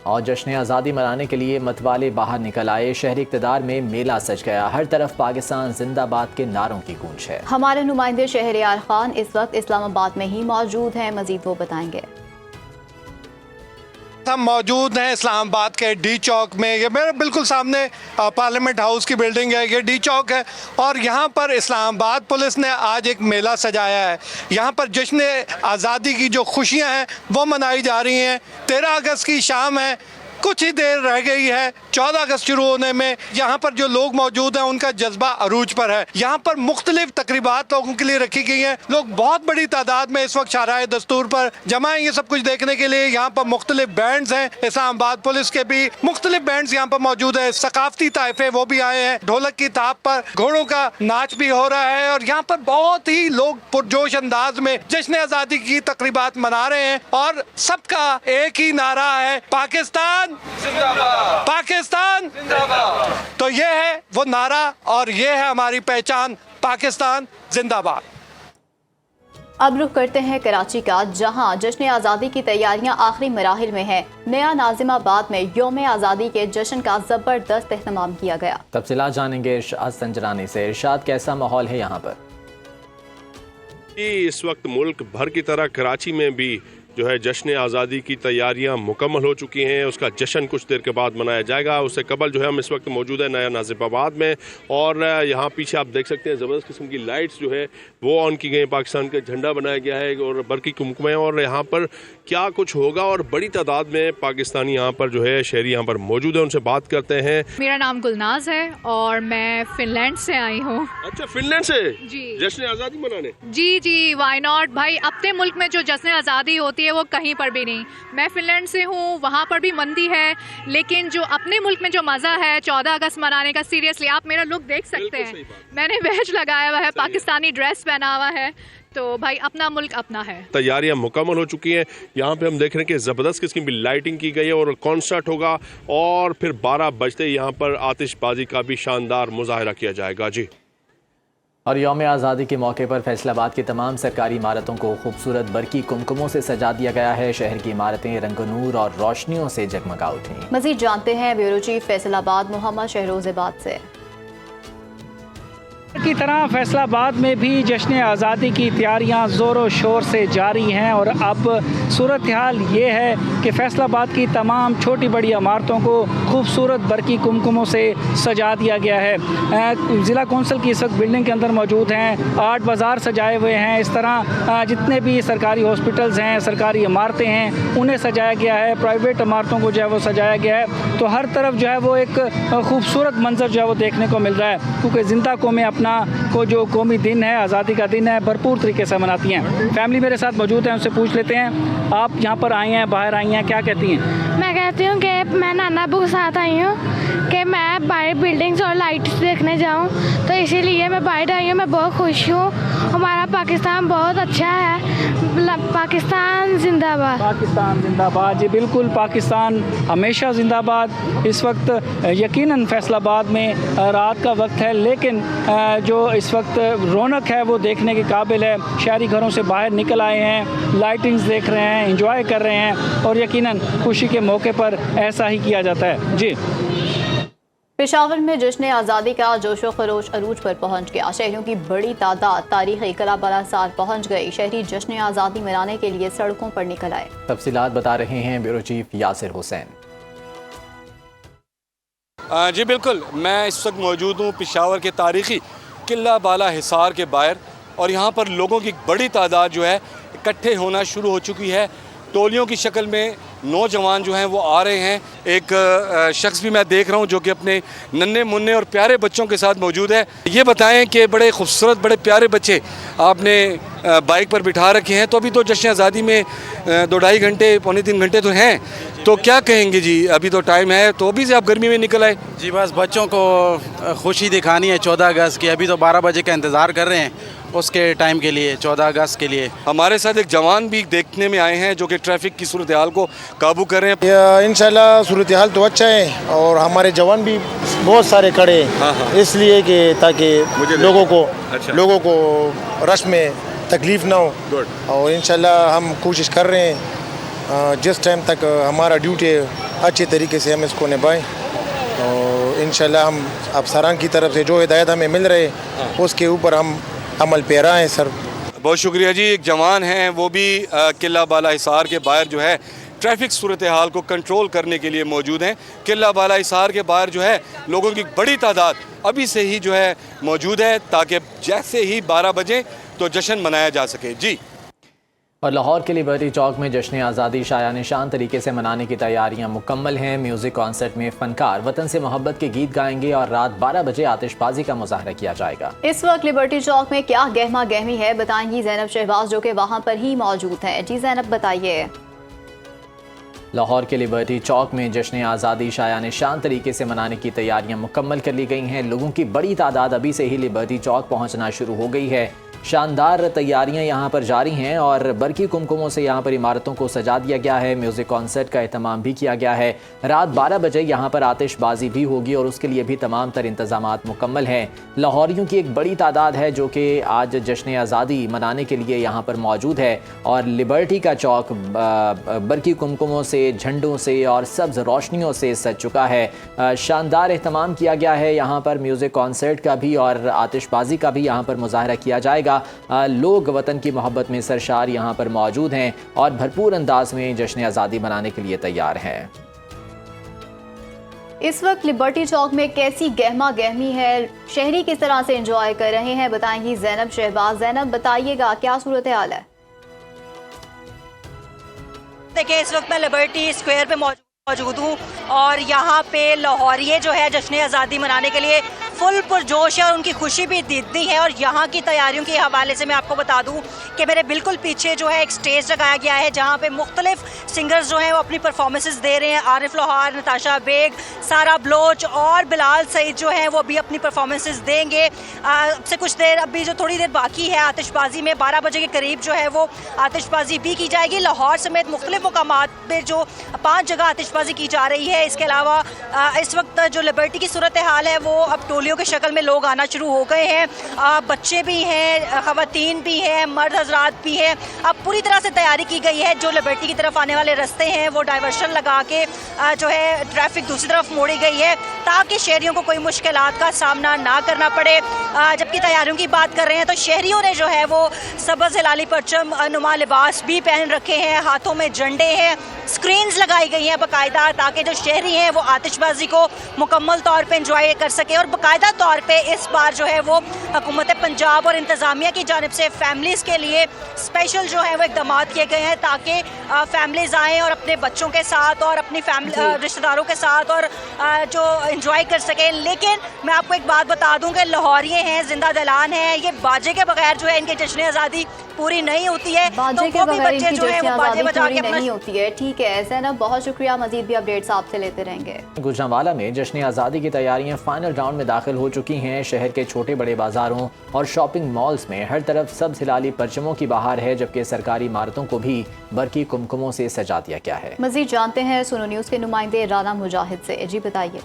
और जश्न आज़ादी मनाने के लिए मतवाले बाहर निकल आए। शहरी इक़्तिदार में मेला सज गया। हर तरफ पाकिस्तान जिंदाबाद के नारों की गूंज है। हमारे नुमाइंदे शहरयार खान इस वक्त इस्लामाबाद में ही मौजूद हैं, मजीद वो बताएंगे। हम मौजूद हैं इस्लामाबाद के डी चौक में। ये मेरे बिल्कुल सामने पार्लियामेंट हाउस की बिल्डिंग है, ये डी चौक है और यहाँ पर इस्लामाबाद पुलिस ने आज एक मेला सजाया है। यहाँ पर जश्न आज़ादी की जो खुशियाँ हैं वो मनाई जा रही हैं। 13 अगस्त की शाम है, कुछ ही देर रह गई है 14 अगस्त शुरू होने में। यहाँ पर जो लोग मौजूद हैं उनका जज्बा अरूज पर है। यहाँ पर मुख्तलिफ तकरीबात लोगों के लिए रखी गई हैं। लोग बहुत बड़ी तादाद में इस वक्त शाहराए दस्तूर पर जमा हैं ये सब कुछ देखने के लिए। यहाँ पर मुख्तलिफ बैंड्स हैं, इस्लामाबाद पुलिस के भी मुख्तलिफ बैंड्स यहाँ पर मौजूद है। सकाफती ताइफे वो भी आए हैं। ढोलक की ताप पर घोड़ों का नाच भी हो रहा है और यहाँ पर बहुत ही लोग पुरजोश अंदाज में जश्न आज़ादी की तकरीबात मना रहे हैं और सबका एक ही नारा है, पाकिस्तान जिंदाबाद, पाकिस्तान जिंदाबाद। तो ये है वो नारा और ये है हमारी पहचान, पाकिस्तान जिंदाबाद। अब रुख करते हैं कराची का, जहां जश्न आज़ादी की तैयारियां आखिरी मराहिल में हैं। नया नाजिमाबाद में यौम आज़ादी के जश्न का जबरदस्त एहतमाम किया गया। तफसीलात जानेंगे इरशाद संजरानी से। इरशाद, कैसा माहौल है यहाँ पर? इस वक्त मुल्क भर की तरह कराची में भी जो है जश्न आज़ादी की तैयारियां मुकम्मल हो चुकी हैं। उसका जश्न कुछ देर के बाद मनाया जाएगा। उससे कबल जो है हम इस वक्त मौजूद है नया नाजिमाबाद में और यहाँ पीछे आप देख सकते हैं ज़बरदस्त किस्म की लाइट्स जो है वो ऑन की गई। पाकिस्तान का झंडा बनाया गया है और बरकी कुमकुमें और यहाँ पर क्या कुछ होगा और बड़ी तादाद में पाकिस्तानी यहाँ पर जो है शहरी यहाँ पर मौजूद है। उनसे बात करते हैं। मेरा नाम गुलनाज है और मैं फिनलैंड से आई हूँ। अच्छा, फिनलैंड से जी। जश्न आज़ादी मनाने? जी, वाई नॉट भाई। अपने मुल्क में जो जश्न आज़ादी होती है वो कहीं पर भी नहीं। मैं फिनलैंड से हूँ, वहाँ पर भी मंदी है, लेकिन जो अपने मुल्क में जो मज़ा है 14 अगस्त मनाने का, सीरियसली आप मेरा लुक देख सकते हैं। मैंने बैज लगाया हुआ है, पाकिस्तानी ड्रेस पहना हुआ है, तो भाई अपना मुल्क अपना है। तैयारियां मुकम्मल हो चुकी हैं। यहाँ पे हम देख रहे हैं कि ज़बरदस्त किस्म की लाइटिंग की गई है और कॉन्सर्ट होगा और फिर 12 बजते यहाँ पर आतिशबाजी का भी शानदार मुजाहरा किया जाएगा। जी। और यौम आज़ादी के मौके पर फैसलाबाद की तमाम सरकारी इमारतों को खूबसूरत बरकी कुमकुमों से सजा दिया गया है। शहर की इमारतें रंगनूर और रोशनियों से जगमगा उठी। मजीद जानते हैं ब्यूरो चीफ फैसलाबाद मोहम्मद शहरोज़ाबाद से। की तरह फैसलाबाद में भी जश्न आज़ादी की तैयारियां ज़ोरों शोर से जारी हैं और अब सूरत हाल ये है कि फैसलाबाद की तमाम छोटी बड़ी इमारतों को खूबसूरत बरकी कुमकुमों से सजा दिया गया है। ज़िला कौंसिल की इस वक्त बिल्डिंग के अंदर मौजूद हैं। आर्ट बाज़ार सजाए हुए हैं। इस तरह जितने भी सरकारी हॉस्पिटल्स हैं, सरकारी इमारतें हैं, उन्हें सजाया गया है। प्राइवेट इमारतों को जो है वो सजाया गया है। तो हर तरफ जो है वो एक खूबसूरत मंजर जो है वो देखने को मिल रहा है, क्योंकि जिंदा कौमें अपना को जो कौमी दिन है, आज़ादी का दिन है, भरपूर तरीके से मनाती हैं। फैमिली मेरे साथ मौजूद है, उनसे पूछ लेते हैं। आप यहाँ पर आई हैं, बाहर आई हैं, क्या कहती हैं? मैं कहती हूँ कि मैं नाना अब्बू के साथ आई हूँ कि मैं बाहर बिल्डिंग्स और लाइट्स देखने जाऊँ, तो इसीलिए मैं बाहर आई हूँ। मैं बहुत खुश हूँ। हमारा पाकिस्तान बहुत अच्छा है। पाकिस्तान जिंदाबाद, पाकिस्तान जिंदाबाद। जी बिल्कुल, पाकिस्तान हमेशा जिंदाबाद। इस वक्त यकीनन फैसलाबाद में रात का वक्त है, लेकिन जो इस वक्त रौनक है वो देखने के काबिल है। शहरी घरों से बाहर निकल आए हैं, लाइटिंग्स देख रहे हैं, एंजॉय कर रहे हैं और यकीनन खुशी के मौके पर ऐसा ही किया जाता है। जी। पेशावर में जश्न आज़ादी का जोशो खरोश अरूज पर पहुंच गया। शहरियों की बड़ी तादाद तारीखी किला बालासार पहुंच गई। शहरी जश्न आज़ादी मनाने के लिए सड़कों पर निकल आए। तफसीलात बता रहे हैं ब्यूरो चीफ यासिर हुसैन। जी बिल्कुल, मैं इस वक्त मौजूद हूँ पेशावर के तारीखी किला बाला हिसार के बाहर और यहाँ पर लोगों की बड़ी तादाद जो है इकट्ठे होना शुरू हो चुकी है। टोलियों की शक्ल में नौजवान जो हैं वो आ रहे हैं। एक शख्स भी मैं देख रहा हूँ जो कि अपने नन्हे मुन्ने और प्यारे बच्चों के साथ मौजूद है। ये बताएं कि बड़े खूबसूरत बड़े प्यारे बच्चे आपने बाइक पर बिठा रखे हैं, तो अभी तो जश्न आज़ादी में 2-2.5 घंटे पौने 3 घंटे तो हैं, तो क्या कहेंगे जी? अभी तो टाइम है, तो अभी से आप गर्मी में निकल आए? जी बस बच्चों को खुशी दिखानी है 14 अगस्त की। अभी तो 12 बजे का इंतज़ार कर रहे हैं उसके टाइम के लिए, 14 अगस्त के लिए। हमारे साथ एक जवान भी देखने में आए हैं जो कि ट्रैफिक की सूरत हाल को काबू कर रहे हैं। इंशाल्लाह सूरत हाल तो अच्छा है और हमारे जवान भी बहुत सारे खड़े हैं, इसलिए कि ताकि लोगों को रश में तकलीफ़ ना हो। और इंशाल्लाह हम कोशिश कर रहे हैं जिस टाइम तक हमारा ड्यूटी अच्छे तरीके से हम इसको निभाएं और इंशाल्लाह हम अफसरान की तरफ से जो हिदायत हमें मिल रहे उसके ऊपर हम अमल पैरा हैं सर। बहुत शुक्रिया जी। एक जवान हैं, वो भी किला बाला हिसार के बाहर जो है ट्रैफिक सूरत हाल को कंट्रोल करने के लिए मौजूद हैं। किला बाला हिसार के बाहर जो है लोगों की बड़ी तादाद अभी से ही जो है मौजूद है, ताकि जैसे ही 12 बजे तो जश्न मनाया जा सके। जी। और लाहौर के लिबर्टी चौक में जश्न आज़ादी शाया निशान तरीके से मनाने की तैयारियां मुकम्मल हैं। म्यूज़िक कॉन्सर्ट में फ़नकार वतन से मोहब्बत के गीत गाएंगे और रात 12 बजे आतिशबाजी का मुजाहरा किया जाएगा। इस वक्त लिबर्टी चौक में क्या गहमा गहमी है बताएंगी जैनब शहबाज, जो कि वहाँ पर ही मौजूद हैं। जी जैनब बताइए। लाहौर के लिबर्टी चौक में जश्न आज़ादी शाया निशान तरीके से मनाने की तैयारियां मुकम्मल कर ली गई हैं। लोगों की बड़ी तादाद अभी से ही लिबर्टी चौक पहुंचना शुरू हो गई है। शानदार तैयारियां यहां पर जारी हैं और बरकी कुमकुमों से यहां पर इमारतों को सजा दिया गया है। म्यूज़िक कॉन्सर्ट का एहतमाम भी किया गया है। रात 12 बजे यहां पर आतिशबाजी भी होगी और उसके लिए भी तमाम तर इंतजामात मुकम्मल हैं। लाहौरियों की एक बड़ी तादाद है जो कि आज जश्न आज़ादी मनाने के लिए यहां पर मौजूद है और लिबर्टी का चौक बरकी कुमकुमों से, झंडों से और सब्ज़ रोशनियों से सज चुका है। शानदार एहतमाम किया गया है यहाँ पर म्यूज़िक कॉन्सर्ट का भी और आतिशबाजी का भी यहाँ पर मुजाहरा किया जाएगा। लोग वतन की मोहब्बत में सरशार यहाँ पर मौजूद हैं और भरपूर अंदाज में जश्न आज़ादी मनाने के लिए तैयार हैं। इस वक्त लिबर्टी चौक में कैसी गहमा गहमी है, शहरी किस तरह से एंजॉय कर रहे हैं बताएंगी जैनब शहबाज। जैनब बताइएगा क्या सूरत हाल है। देखिए इस वक्त मैं लिबर्टी स्क्वायर पे मौजूद हूँ और यहाँ पे लाहौरिये जो है जश्न आज़ादी मनाने के लिए फुल पुरजोश है और उनकी खुशी भी दीदी है। और यहाँ की तैयारियों के हवाले से मैं आपको बता दूँ कि मेरे बिल्कुल पीछे जो है एक स्टेज लगाया गया है जहाँ पे मुख्तलिफ सिंगर्स जो हैं वो अपनी परफॉर्मेंसेस दे रहे हैं। आरिफ लोहार, नताशा बेग, सारा बलोच और बिलाल सईद जो हैं वो भी अपनी परफॉर्मेंसेस देंगे। से कुछ देर अभी जो थोड़ी देर बाकी है आतिशबाजी में 12 बजे के करीब जो है वो आतिशबाजी भी की जाएगी। लाहौर समेत मुख्तलिफ मुकामात पर जो 5 जगह आतिशबाजी की जा रही है। इसके अलावा इस वक्त जो लिबर्टी की सूरत हाल है वो अब टोलियों की शक्ल में लोग आना शुरू हो गए हैं। बच्चे भी हैं, खवातीन भी हैं, मर्द हजरात भी हैं। अब पूरी तरह से तैयारी की गई है। जो लिबर्टी की तरफ आने वाले रास्ते हैं वो डाइवर्शन लगा के जो है ट्रैफिक दूसरी तरफ मोड़ी गई है ताकि शहरियों को कोई मुश्किलात का सामना ना करना पड़े। जबकि तैयारियों की बात कर रहे हैं तो शहरियों ने जो है वो सब्ज़ हिलाली परचम नुमा लिबास भी पहन रखे हैं, हाथों में झंडे हैं, स्क्रीन्स लगाई गई हैं बाकायदा ताकि जो शहरी हैं वो आतिशबाजी को मुकम्मल तौर पे एंजॉय कर सके। और बाकायदा तौर पे इस बार जो है वो हुकूमत पंजाब और इंतज़ामिया की जानिब से फैमिलीज़ के लिए स्पेशल जो है वो इक़दाम किए गए हैं ताकि फैमिलीज़ आएँ और अपने बच्चों के साथ और अपनी फैमिली रिश्तेदारों के साथ और जो एंजॉय कर सकें। लेकिन मैं आपको एक बात बता दूं कि लाहौरिये हैं, जिंदा दिलान हैं, ये बाजे के बगैर जो है इनकी जश्न आज़ादी पूरी नहीं होती है। बाजे तो के वो भी बगैर बच्चे इनकी जो है जश्न वो बाजे आज़ादी बजा पूरी के अपना नहीं होती है। ठीक है जैनब, बहुत शुक्रिया, मजीद भी अपडेट्स आपसे लेते रहेंगे। गुजरांवाला में जश्न आज़ादी की तैयारियां फाइनल राउंड में दाखिल हो चुकी हैं। शहर के छोटे बड़े बाजारों और शॉपिंग मॉल्स में हर तरफ सब्ज़ हिलाली परचमों की बहार है, जबकि सरकारी इमारतों को भी बरकी कुमकुमों से सजा दिया गया है। मजीद जानते हैं सुनो न्यूज़ के नुमाइंदे राना मुजाहिद से। जी बताइए।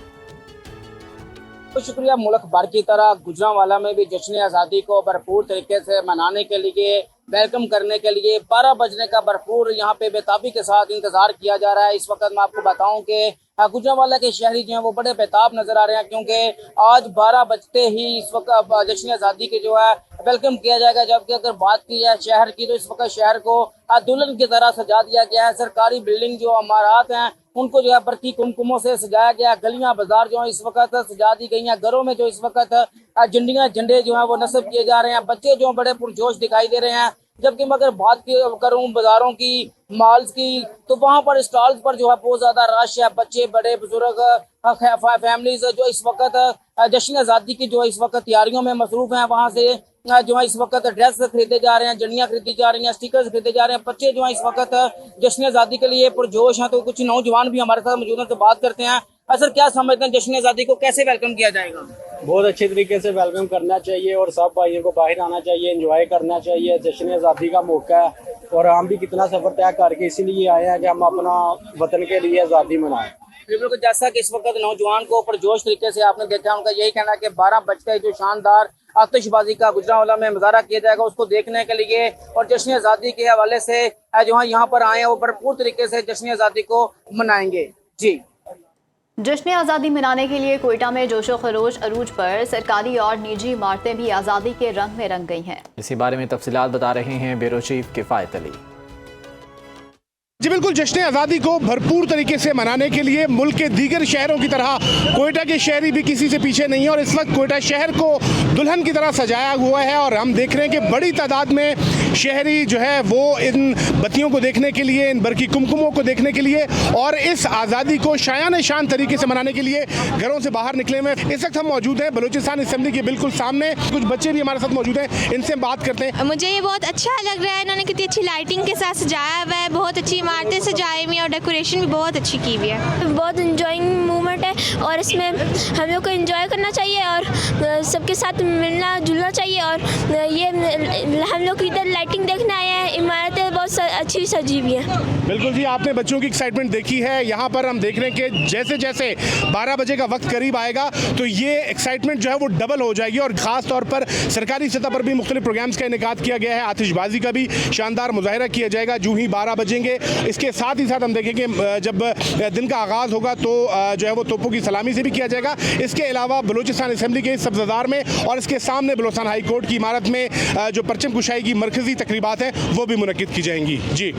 तो शुक्रिया। मुल्क भर की तरह गुजरांवाला में भी जश्न आज़ादी को भरपूर तरीके से मनाने के लिए, वेलकम करने के लिए 12 बजने का भरपूर यहाँ पे बेताबी के साथ इंतजार किया जा रहा है। इस वक्त मैं आपको बताऊं कि गुजरांवाला के शहरी जो हैं वो बड़े बेताब नजर आ रहे हैं क्योंकि आज 12 बजते ही इस वक्त जश्न आज़ादी के जो है वेलकम किया जाएगा। जबकि अगर बात की जाए शहर की तो इस वक्त शहर को दुल्हन की तरह सजा दिया गया है। सरकारी बिल्डिंग जो इमारत हैं उनको जो है बरकी कुमकुमों से सजाया गया। गलियां बाजार जो है इस वक्त सजा दी गई हैं। घरों में जो इस वक्त झंडे जो है वो नस्ब किए जा रहे हैं। बच्चे जो बड़े पुरजोश दिखाई दे रहे हैं। जबकि मैं अगर बात करूँ बाजारों की, मॉल्स की, तो वहाँ पर स्टॉल्स पर जो है बहुत ज्यादा रश है। बच्चे, बड़े बुजुर्ग, फैमिलीज जो इस वक्त जश्न आज़ादी की जो इस वक्त तैयारियों में मसरूफ हैं। वहाँ से जो है इस वक्त ड्रेस खरीदे जा रहे हैं, जंडियाँ खरीदी जा रही हैं, स्टिकर्स खरीदे जा रहे हैं। बच्चे जो है इस वक्त जश्न आज़ादी के लिए पुरजोश हैं। तो कुछ नौजवान भी हमारे साथ मौजूद हैं, तो बात करते हैं। सर क्या समझते हैं जश्न आज़ादी को कैसे वेलकम किया जाएगा? बहुत अच्छे तरीके से वेलकम करना चाहिए और सब भाइयों को बाहर आना चाहिए, एंजॉय करना चाहिए। जश्न आज़ादी का मौका है और हम भी कितना सफ़र तय करके इसीलिए आए हैं कि हम अपना वतन के लिए आज़ादी मनाएं। बिल्कुल, जैसा कि इस वक्त नौजवान को पुरजोश तरीके से आपने देखा, उनका यही कहना है कि 12 बजते जो शानदार आतिशबाजी का गुजरांवाला में मुजाहरा किया जाएगा उसको देखने के लिए और जश्न आज़ादी के हवाले से जो है यहाँ पर आए हैं वो भरपूर तरीके से जश्न आज़ादी को मनाएंगे। जी। जश्न आज़ादी मनाने के लिए कोयटा में जोशो खरोश अरूज पर सरकारी और निजी इमारतें भी आज़ादी के रंग में रंग गई हैं। इसी बारे में तफसीलात बता रहे हैं ब्यूरो चीफ किफ़ायत अली। जी बिल्कुल, जश्न आज़ादी को भरपूर तरीके से मनाने के लिए मुल्क के दीगर शहरों की तरह कोयटा के शहरी भी किसी से पीछे नहीं है और इस वक्त कोयटा शहर को दुल्हन की तरह सजाया हुआ है और हम देख रहे हैं कि बड़ी तादाद में शहरी जो है वो इन बत्तियों को देखने के लिए, इन बरकी कुमकुमों को देखने के लिए और इस आज़ादी को शायान शान तरीके से मनाने के लिए घरों से बाहर निकले हुए। इस वक्त हम मौजूद हैं बलूचिस्तान असेंबली के बिल्कुल सामने, कुछ बच्चे भी हमारे साथ मौजूद हैं, इनसे बात करते हैं। मुझे ये बहुत अच्छा लग रहा है, इन्होंने कितनी अच्छी लाइटिंग के साथ सजाया हुआ है, बहुत अच्छी इमारतें सजाई हुई और डेकोरेशन भी बहुत अच्छी की हुई है। बहुत इंजॉइंग मूवमेंट है और इसमें हम लोग को एंजॉय करना चाहिए और सबके साथ मिलना जुलना चाहिए और ये हम लोग इधर लाइटिंग देखने आए हैं, इमारतें बहुत अच्छी सजी हुई हैं। बिल्कुल जी, आपने बच्चों की एक्साइटमेंट देखी है। यहाँ पर हम देख रहे हैं कि जैसे जैसे 12 बजे का वक्त करीब आएगा तो ये एक्साइटमेंट जो है वो डबल हो जाएगी और ख़ास तौर पर सरकारी सतह पर भी मुख्तलिफ प्रोग्राम्स का इनेकाद किया गया है। आतिशबाजी का भी शानदार मुजाहरा किया जाएगा जो ही 12 बजेंगे। इसके साथ ही साथ हम देखेंगे जब दिन का आगाज़ होगा तो जो है वो तोपों की सलामी से भी किया जाएगा। इसके अलावा बलूचिस्तान असेंबली के सब्ज़दार में और इसके सामने बलूचिस्तान हाई कोर्ट की इमारत में जो परचम कुशाई की मरकज़ी तकरीबात हैं वो भी मुनक्किद की जाएंगी। जी।